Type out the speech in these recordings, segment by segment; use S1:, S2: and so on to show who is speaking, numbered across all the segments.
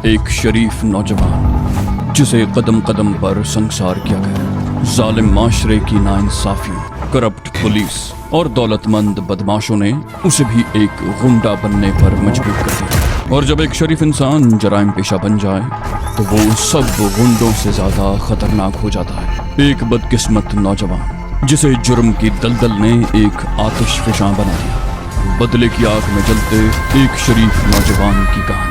S1: ایک شریف نوجوان جسے قدم قدم پر سنگسار کیا گیا۔ ظالم معاشرے کی ناانصافیوں، کرپٹ پولیس اور دولت مند بدماشوں نے اسے بھی ایک غنڈہ بننے پر مجبور کر دیا۔ اور جب ایک شریف انسان جرائم پیشہ بن جائے تو وہ سب غنڈوں سے زیادہ خطرناک ہو جاتا ہے۔ ایک بدقسمت نوجوان جسے جرم کی دلدل نے ایک آتش فشاں بنا دیا۔ بدلے کی آگ میں جلتے ایک شریف نوجوان کی کہانی۔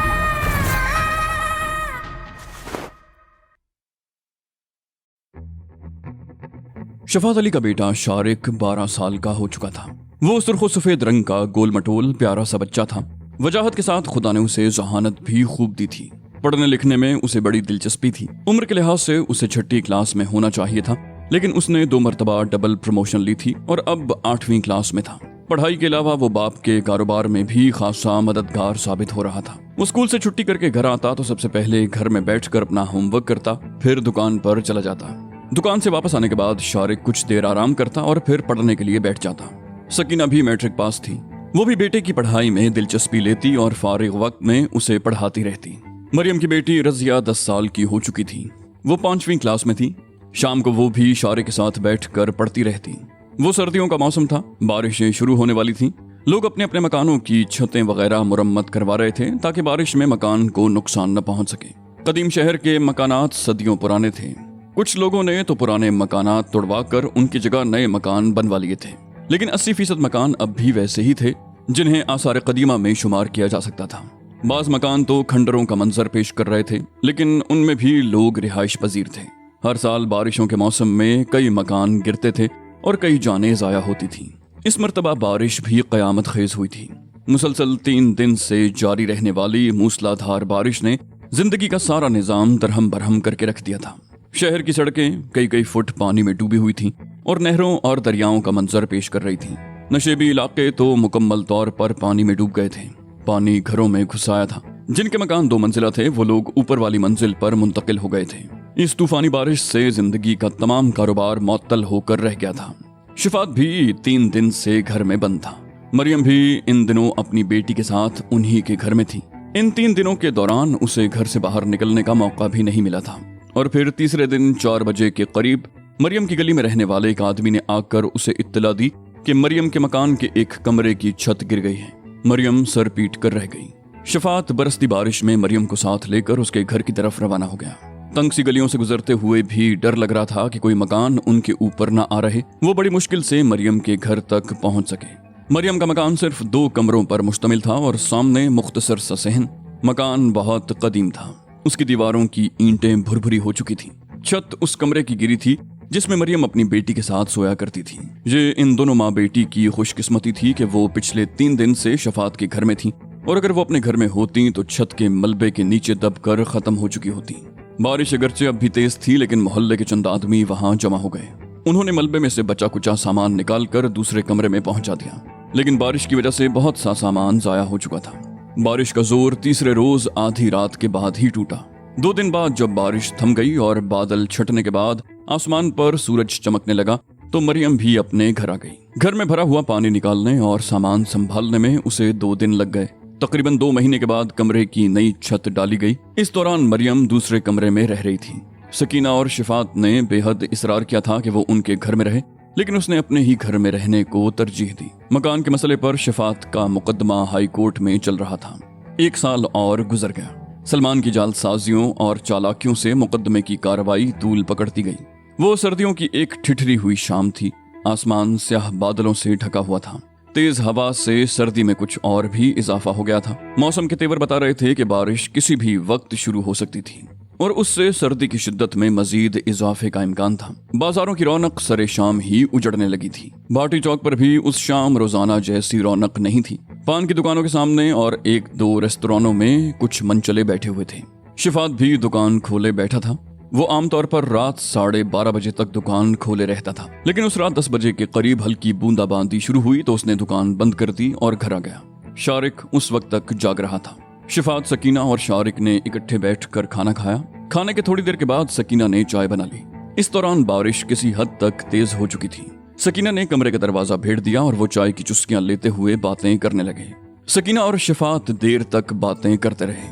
S1: شفاعت علی کا بیٹا شارق 12 سال کا ہو چکا تھا۔ وہ سرخ و سفید رنگ کا گول مٹول پیارا سا بچہ تھا۔ وجاہت کے ساتھ خدا نے اسے ذہانت بھی خوب دی تھی۔ پڑھنے لکھنے میں اسے بڑی دلچسپی تھی۔ عمر کے لحاظ سے اسے 6ٹھی کلاس میں ہونا چاہیے تھا، لیکن اس نے 2 مرتبہ ڈبل پروموشن لی تھی اور اب 8ویں کلاس میں تھا۔ پڑھائی کے علاوہ وہ باپ کے کاروبار میں بھی خاصا مددگار ثابت ہو رہا تھا۔ وہ اسکول سے چھٹی کر کے گھر آتا تو سب سے پہلے گھر میں بیٹھ کر اپنا ہوم ورک کرتا، پھر دکان پر چلا جاتا۔ دکان سے واپس آنے کے بعد شارق کچھ دیر آرام کرتا اور پھر پڑھنے کے لیے بیٹھ جاتا۔ سکینہ بھی میٹرک پاس تھی۔ وہ بھی بیٹے کی پڑھائی میں دلچسپی لیتی اور فارغ وقت میں اسے پڑھاتی رہتی۔ مریم کی بیٹی رضیہ 10 سال کی ہو چکی تھی۔ وہ 5ویں کلاس میں تھی۔ شام کو وہ بھی شارق کے ساتھ بیٹھ کر پڑھتی رہتی۔ وہ سردیوں کا موسم تھا، بارشیں شروع ہونے والی تھیں۔ لوگ اپنے اپنے مکانوں کی چھتیں وغیرہ مرمت کروا رہے تھے تاکہ بارش میں مکان کو نقصان نہ پہنچ سکے۔ قدیم شہر کے مکانات صدیوں پرانے تھے۔ کچھ لوگوں نے تو پرانے مکانات توڑوا کر ان کی جگہ نئے مکان بنوا لیے تھے، لیکن 80% مکان اب بھی ویسے ہی تھے جنہیں آثار قدیمہ میں شمار کیا جا سکتا تھا۔ بعض مکان تو کھنڈروں کا منظر پیش کر رہے تھے، لیکن ان میں بھی لوگ رہائش پذیر تھے۔ ہر سال بارشوں کے موسم میں کئی مکان گرتے تھے اور کئی جانیں ضائع ہوتی تھیں۔ اس مرتبہ بارش بھی قیامت خیز ہوئی تھی۔ مسلسل 3 دن سے جاری رہنے والی موسلا دھار بارش نے زندگی کا سارا نظام درہم برہم کر کے رکھ دیا تھا۔ شہر کی سڑکیں کئی فٹ پانی میں ڈوبی ہوئی تھیں اور نہروں اور دریاؤں کا منظر پیش کر رہی تھیں۔ نشیبی علاقے تو مکمل طور پر پانی میں ڈوب گئے تھے۔ پانی گھروں میں گھس آیا تھا۔ جن کے مکان 2 منزلہ تھے وہ لوگ اوپر والی منزل پر منتقل ہو گئے تھے۔ اس طوفانی بارش سے زندگی کا تمام کاروبار معطل ہو کر رہ گیا تھا۔ شفاعت بھی 3 دن سے گھر میں بند تھا۔ مریم بھی ان دنوں اپنی بیٹی کے ساتھ انہی کے گھر میں تھی۔ ان 3 دنوں کے دوران اسے گھر سے باہر نکلنے کا موقع بھی نہیں ملا تھا۔ اور پھر تیسرے دن 4 بجے کے قریب مریم کی گلی میں رہنے والے ایک آدمی نے آ کر اسے اطلاع دی کہ مریم کے مکان کے ایک کمرے کی چھت گر گئی ہے۔ مریم سر پیٹ کر رہ گئی۔ شفاعت برستی بارش میں مریم کو ساتھ لے کر اس کے گھر کی طرف روانہ ہو گیا۔ تنگ سی گلیوں سے گزرتے ہوئے بھی ڈر لگ رہا تھا کہ کوئی مکان ان کے اوپر نہ آ رہے۔ وہ بڑی مشکل سے مریم کے گھر تک پہنچ سکے۔ مریم کا مکان صرف 2 کمروں پر مشتمل تھا اور سامنے مختصر سا صحن۔ مکان بہت قدیم تھا۔ اس کی دیواروں کی اینٹیں بھری ہو چکی تھیں۔ چھت اس کمرے کی گری تھی جس میں مریم اپنی بیٹی کے ساتھ سویا کرتی تھی۔ یہ ان دونوں ماں بیٹی کی خوش قسمتی تھی کہ وہ پچھلے 3 دن سے شفاعت کے گھر میں تھیں، اور اگر وہ اپنے گھر میں ہوتی تو چھت کے ملبے کے نیچے دب کر ختم ہو چکی ہوتی۔ بارش اگرچہ اب بھی تیز تھی، لیکن محلے کے چند آدمی وہاں جمع ہو گئے۔ انہوں نے ملبے میں سے بچا کچا سامان نکال کر دوسرے کمرے میں پہنچا دیا، لیکن بارش کی وجہ سے بہت سا سامان ضائع ہو چکا تھا۔ بارش کا زور تیسرے روز آدھی رات کے بعد ہی ٹوٹا۔ 2 دن بعد جب بارش تھم گئی اور بادل چھٹنے کے بعد آسمان پر سورج چمکنے لگا تو مریم بھی اپنے گھر آ گئی۔ گھر میں بھرا ہوا پانی نکالنے اور سامان سنبھالنے میں اسے 2 دن لگ گئے۔ تقریباً 2 مہینے کے بعد کمرے کی نئی چھت ڈالی گئی۔ اس دوران مریم دوسرے کمرے میں رہ رہی تھی۔ سکینہ اور شفاعت نے بے حد اصرار کیا تھا کہ وہ ان کے گھر میں رہے، لیکن اس نے اپنے ہی گھر میں رہنے کو ترجیح دی۔ مکان کے مسئلے پر شفاعت کا مقدمہ ہائی کورٹ میں چل رہا تھا۔ 1 سال اور گزر گیا۔ سلمان کی جعل سازیوں اور چالاکیوں سے مقدمے کی کارروائی طول پکڑتی گئی۔ وہ سردیوں کی ایک ٹھٹھری ہوئی شام تھی۔ آسمان سیاہ بادلوں سے ڈھکا ہوا تھا۔ تیز ہوا سے سردی میں کچھ اور بھی اضافہ ہو گیا تھا۔ موسم کے تیور بتا رہے تھے کہ بارش کسی بھی وقت شروع ہو سکتی تھی اور اس سے سردی کی شدت میں مزید اضافے کا امکان تھا۔ بازاروں کی رونق سرے شام ہی اجڑنے لگی تھی۔ بھاٹی چوک پر بھی اس شام روزانہ جیسی رونق نہیں تھی۔ پان کی دکانوں کے سامنے اور 1-2 ریستورانوں میں کچھ منچلے بیٹھے ہوئے تھے۔ شفاعت بھی دکان کھولے بیٹھا تھا۔ وہ عام طور پر رات 12:30 بجے تک دکان کھولے رہتا تھا، لیکن اس رات 10 بجے کے قریب ہلکی بوندا باندی شروع ہوئی تو اس نے دکان بند کر دی اور گھر آ گیا۔ شارق اس وقت تک جاگ رہا تھا۔ شفاعت، سکینہ اور شارق نے اکٹھے بیٹھ کر کھانا کھایا۔ کھانے کے تھوڑی دیر کے بعد سکینہ نے چائے بنا لی۔ اس دوران بارش کسی حد تک تیز ہو چکی تھی۔ سکینہ نے کمرے کا دروازہ بھیڑ دیا اور وہ چائے کی چسکیاں لیتے ہوئے باتیں کرنے لگے۔ سکینہ اور شفاعت دیر تک باتیں کرتے رہے۔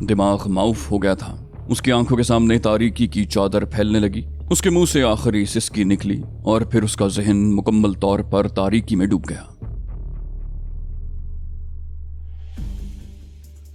S1: دماغ معاف ہو گیا تھا۔ اس کی آنکھوں کے سامنے تاریکی کی چادر پھیلنے لگی، اس کے منہ سے آخری سسکی نکلی اور پھر اس کا ذہن مکمل طور پر تاریکی میں ڈوب گیا۔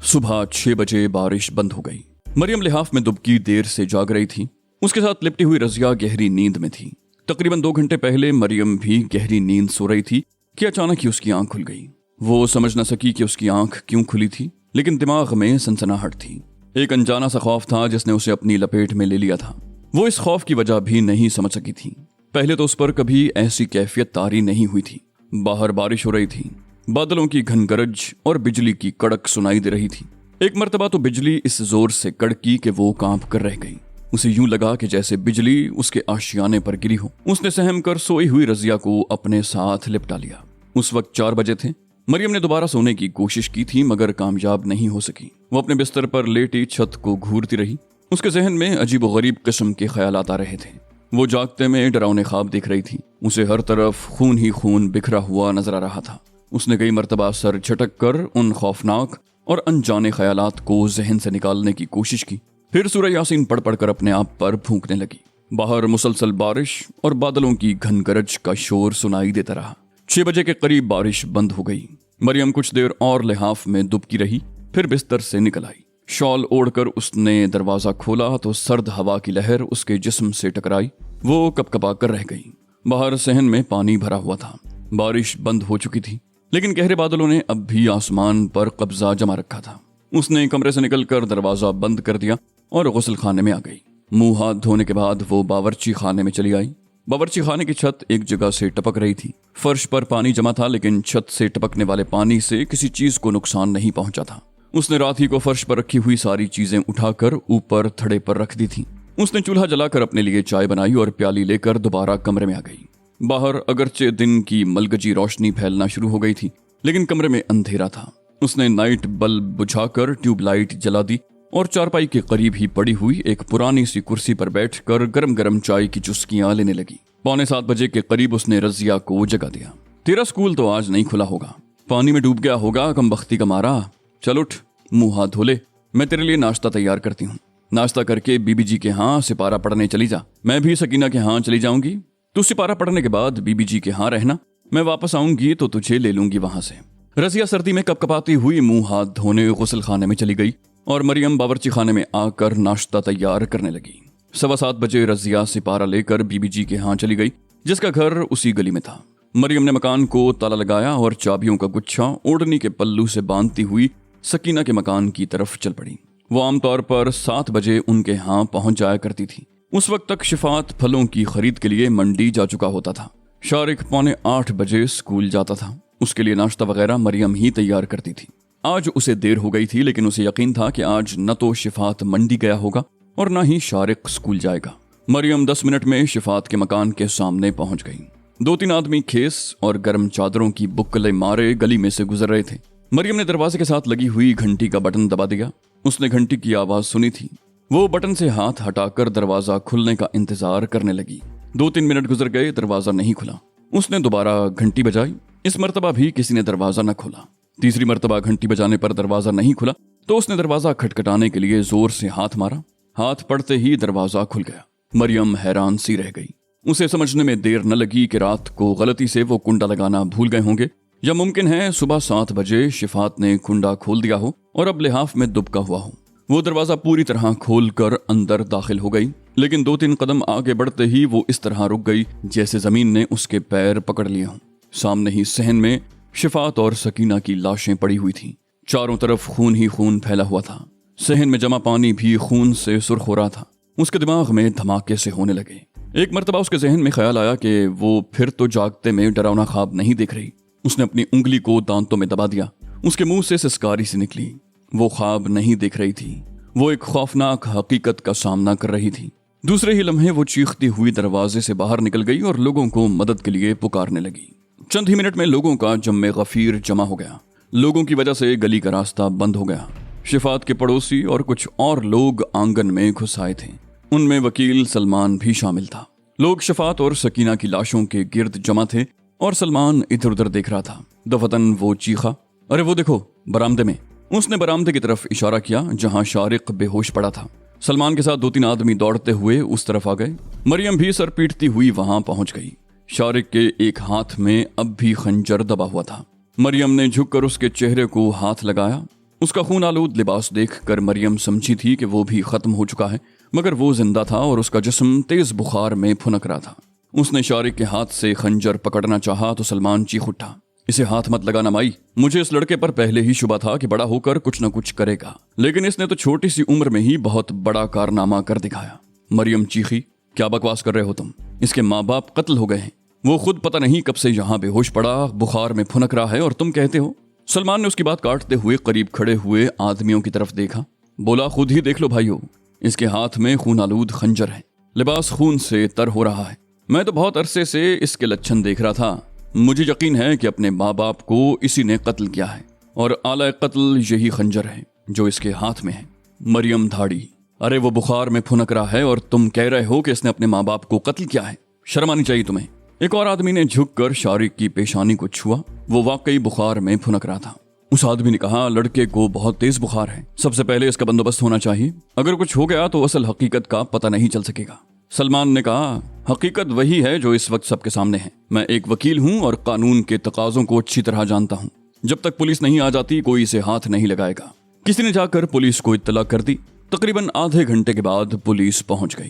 S1: صبح 6 بجے بارش بند ہو گئی۔ مریم لحاف میں دبکی دیر سے جاگ رہی تھی۔ اس کے ساتھ لپٹی ہوئی رضیہ گہری نیند میں تھی۔ تقریباً 2 گھنٹے پہلے مریم بھی گہری نیند سو رہی تھی کہ اچانک ہی اس کی آنکھ کھل گئی۔ وہ سمجھ نہ سکی کہ اس کی آنکھ کیوں کھلی تھی، لیکن دماغ میں سنسناہٹ تھی۔ ایک انجانا سا خوف تھا جس نے اسے اپنی لپیٹ میں لے لیا تھا۔ وہ اس خوف کی وجہ بھی نہیں سمجھ سکی تھی۔ پہلے تو اس پر کبھی ایسی کیفیت طاری نہیں ہوئی تھی۔ باہر بارش ہو رہی تھی، بادلوں کی گھن گرج اور بجلی کی کڑک سنائی دے رہی تھی۔ ایک مرتبہ تو بجلی اس زور سے کڑکی کہ وہ کانپ کر رہ گئی۔ اسے یوں لگا کہ جیسے بجلی اس کے آشیانے پر گری ہو۔ اس نے سہم کر سوئی ہوئی رضیہ کو اپنے ساتھ لپٹا لیا۔ اس وقت 4 بجے تھے۔ مریم نے دوبارہ سونے کی کوشش کی تھی مگر کامیاب نہیں ہو سکی۔ وہ اپنے بستر پر لیٹی چھت کو گھورتی رہی۔ اس کے ذہن میں عجیب و غریب قسم کے خیالات آ رہے تھے۔ وہ جاگتے میں ڈراؤنے خواب دیکھ رہی تھی۔ اسے ہر طرف خون ہی خون بکھرا ہوا نظر آ رہا تھا۔ اس نے کئی مرتبہ سر جھٹک کر ان خوفناک اور انجانے خیالات کو ذہن سے نکالنے کی کوشش کی۔ پھر سورہ یاسین پڑھ پڑھ کر اپنے آپ پر پھونکنے لگی۔ باہر مسلسل بارش اور بادلوں کی گھن گرج کا شور سنائی دیتا رہا۔ 6 بجے کے قریب بارش بند ہو گئی۔ مریم کچھ دیر اور لحاف میں دبکی رہی، پھر بستر سے نکل آئی۔ شال اوڑھ کر اس نے دروازہ کھولا تو سرد ہوا کی لہر اس کے جسم سے ٹکرائی۔ وہ کپ کپا کر رہ گئی۔ باہر صحن میں پانی بھرا ہوا تھا۔ بارش بند ہو چکی تھی، لیکن گہرے بادلوں نے اب بھی آسمان پر قبضہ جما رکھا تھا۔ اس نے کمرے سے نکل کر دروازہ بند کر دیا اور غسل خانے میں آ گئی۔ منہ ہاتھ دھونے کے بعد وہ باورچی خانے میں چلی آئی۔ باورچی خانے کی چھت ایک جگہ سے ٹپک رہی تھی۔ فرش پر پانی جمع تھا لیکن چھت سے ٹپکنے والے پانی سے کسی چیز کو نقصان نہیں پہنچا تھا۔ اس نے رات ہی کو فرش پر رکھی ہوئی ساری چیزیں اٹھا کر اوپر تھڑے پر رکھ دی تھی۔ اس نے چولہا جلا کر اپنے لیے چائے بنائی اور پیالی لے کر دوبارہ کمرے میں آ گئی۔ باہر اگرچہ دن کی ملگجی روشنی پھیلنا شروع ہو گئی تھی لیکن کمرے میں اندھیرا تھا۔ اس نے نائٹ بلب بجھا کر ٹیوب لائٹ جلا دی اور چارپائی کے قریب ہی پڑی ہوئی ایک پرانی سی کرسی پر بیٹھ کر گرم گرم چائے کی چسکیاں لینے لگی۔ 6:45 بجے کے قریب اس نے رضیہ کو جگا دیا۔ تیرا اسکول تو آج نہیں کھلا ہوگا، پانی میں ڈوب گیا ہوگا کم بختی کا مارا۔ چل اٹھ، منہ ہاتھ دھو لے، میں تیرے لیے ناشتہ تیار کرتی ہوں۔ ناشتہ کر کے بی بی جی کے ہاں سپارہ پڑھنے چلی جا۔ میں بھی سکینہ کے ہاں چلی جاؤں گی۔ تو سپارہ پڑھنے کے بعد بی بی جی کے ہاں رہنا، میں واپس آؤں گی تو تجھے لے لوں گی وہاں سے۔ رضیہ سردی میں کپ کپاتی ہوئی منہ ہاتھ دھونے غسل خانے میں چلی گئی اور مریم باورچی خانے میں آ کر ناشتہ تیار کرنے لگی۔ 7:15 بجے رضیہ سپارہ لے کر بی بی جی کے ہاں چلی گئی جس کا گھر اسی گلی میں تھا۔ مریم نے مکان کو تالا لگایا اور چابیوں کا گچھا اوڑھنی کے پلو سے باندھتی ہوئی سکینہ کے مکان کی طرف چل پڑی۔ وہ عام طور پر 7 بجے ان کے ہاں پہنچ جایا کرتی تھی۔ اس وقت تک شفاعت پھلوں کی خرید کے لیے منڈی جا چکا ہوتا تھا۔ شارق 7:45 بجے اسکول جاتا تھا۔ اس کے لیے ناشتہ وغیرہ مریم ہی تیار کرتی تھی۔ آج اسے دیر ہو گئی تھی لیکن اسے یقین تھا کہ آج نہ تو شفاعت منڈی گیا ہوگا اور نہ ہی شارق اسکول جائے گا۔ مریم 10 منٹ میں شفاعت کے مکان کے سامنے پہنچ گئی۔ 2-3 آدمی کھیس اور گرم چادروں کی بکلے مارے گلی میں سے گزر رہے تھے۔ مریم نے دروازے کے ساتھ لگی ہوئی گھنٹی کا بٹن دبا دیا۔ اس نے گھنٹی کی آواز سنی تھی۔ وہ بٹن سے ہاتھ ہٹا کر دروازہ کھلنے کا انتظار کرنے لگی۔ 2-3 منٹ گزر گئے، دروازہ نہیں کھلا۔ اس نے دوبارہ گھنٹی بجائی، اس مرتبہ بھی کسی نے دروازہ نہ کھولا۔ تیسری مرتبہ گھنٹی بجانے پر دروازہ نہیں کھلا تو اس نے دروازہ کھٹکھٹانے کے لیے زور سے ہاتھ مارا۔ ہاتھ پڑتے ہی دروازہ کھل گیا۔ مریم حیران سی رہ گئی۔ اسے سمجھنے میں دیر نہ لگی کہ رات کو غلطی سے وہ کنڈا لگانا بھول گئے ہوں گے یا ممکن ہے صبح 7 بجے شفاعت نے کنڈا کھول دیا ہو اور اب لحاف میں دبکا ہوا ہو۔ وہ دروازہ پوری طرح کھول کر اندر داخل ہو گئی لیکن 2-3 قدم آگے بڑھتے ہی وہ اس طرح رک گئی جیسے زمین نے اس کے پیر پکڑ لیے ہوں۔ سامنے ہی صحن میں شفاعت اور سکینہ کی لاشیں پڑی ہوئی تھیں۔ چاروں طرف خون ہی خون پھیلا ہوا تھا۔ صحن میں جمع پانی بھی خون سے سرخ ہو رہا تھا۔ اس کے دماغ میں دھماکے سے ہونے لگے۔ ایک مرتبہ اس کے ذہن میں خیال آیا کہ وہ پھر تو جاگتے میں ڈراونا خواب نہیں دیکھ رہی۔ اس نے اپنی انگلی کو دانتوں میں دبا دیا۔ اس کے منہ سے سسکاری سی نکلی۔ وہ خواب نہیں دیکھ رہی تھی، وہ ایک خوفناک حقیقت کا سامنا کر رہی تھی۔ دوسرے ہی لمحے وہ چیختی ہوئی دروازے سے باہر نکل گئی اور لوگوں کو مدد کے لیے پکارنے لگی۔ چند ہی منٹ میں لوگوں کا جم غفیر جمع ہو گیا۔ لوگوں کی وجہ سے گلی کا راستہ بند ہو گیا۔ شفاعت کے پڑوسی اور کچھ اور لوگ آنگن میں گھس آئے تھے۔ ان میں وکیل سلمان بھی شامل تھا۔ لوگ شفاعت اور سکینہ کی لاشوں کے گرد جمع تھے اور سلمان ادھر ادھر دیکھ رہا تھا۔ دفتن وہ چیخا، ارے وہ دیکھو برآمدے میں۔ اس نے برآمدے کی طرف اشارہ کیا جہاں شارق بے ہوش پڑا تھا۔ سلمان کے ساتھ 2-3 آدمی دوڑتے ہوئے اس طرف آ گئے۔ مریم بھی سر پیٹتی ہوئی وہاں پہنچ گئی۔ شارق کے ایک ہاتھ میں اب بھی خنجر دبا ہوا تھا۔ مریم نے جھک کر اس کے چہرے کو ہاتھ لگایا۔ اس کا خون آلود لباس دیکھ کر مریم سمجھی تھی کہ وہ بھی ختم ہو چکا ہے، مگر وہ زندہ تھا اور اس کا جسم تیز بخار میں پھنک رہا تھا۔ اس نے شارق کے ہاتھ سے خنجر پکڑنا چاہا تو سلمان چیخ اٹھا، اسے ہاتھ مت لگانا مائی، مجھے اس لڑکے پر پہلے ہی شبہ تھا کہ بڑا ہو کر کچھ نہ کچھ کرے گا، لیکن اس نے تو چھوٹی سی عمر میں ہی بہت بڑا کارنامہ کر دکھایا۔ مریم چیخی، کیا بکواس کر رہے ہو تم؟ اس کے ماں باپ قتل ہو گئے ہیں، وہ خود پتہ نہیں کب سے یہاں بے ہوش پڑا بخار میں پھنک رہا ہے اور تم کہتے ہو؟ سلمان نے اس کی بات کاٹتے ہوئے قریب کھڑے ہوئے آدمیوں کی طرف دیکھا، بولا خود ہی دیکھ لو بھائیو، اس کے ہاتھ میں خون آلود خنجر ہے، لباس خون سے تر ہو رہا ہے۔ میں تو بہت عرصے سے اس کے لچھن دیکھ رہا تھا، مجھے یقین ہے کہ اپنے ماں باپ کو اسی نے قتل کیا ہے اور آلہ قتل یہی خنجر ہے جو اس کے ہاتھ میں ہے۔ مریم دھاڑی، ارے وہ بخار میں پھنک رہا ہے اور تم کہہ رہے ہو کہ اس نے اپنے ماں باپ کو قتل کیا ہے، شرم آنی چاہیے تمہیں۔ ایک اور آدمی نے جھک کر شارق کی پیشانی کو چھوا، وہ واقعی بخار میں پھنک رہا تھا۔ اس آدمی نے کہا، لڑکے کو بہت تیز بخار ہے، سب سے پہلے اس کا بندوبست ہونا چاہیے، اگر کچھ ہو گیا تو اصل حقیقت کا پتہ نہیں چل سکے گا۔ سلمان نے کہا، حقیقت وہی ہے جو اس وقت سب کے سامنے ہے، میں ایک وکیل ہوں اور قانون کے تقاضوں کو اچھی طرح جانتا ہوں، جب تک پولیس نہیں آ جاتی کوئی اسے ہاتھ نہیں لگائے گا۔ کسی نے جا کر پولیس کو اطلاع کر دی۔ تقریباً آدھے گھنٹے کے بعد پولیس پہنچ گئی۔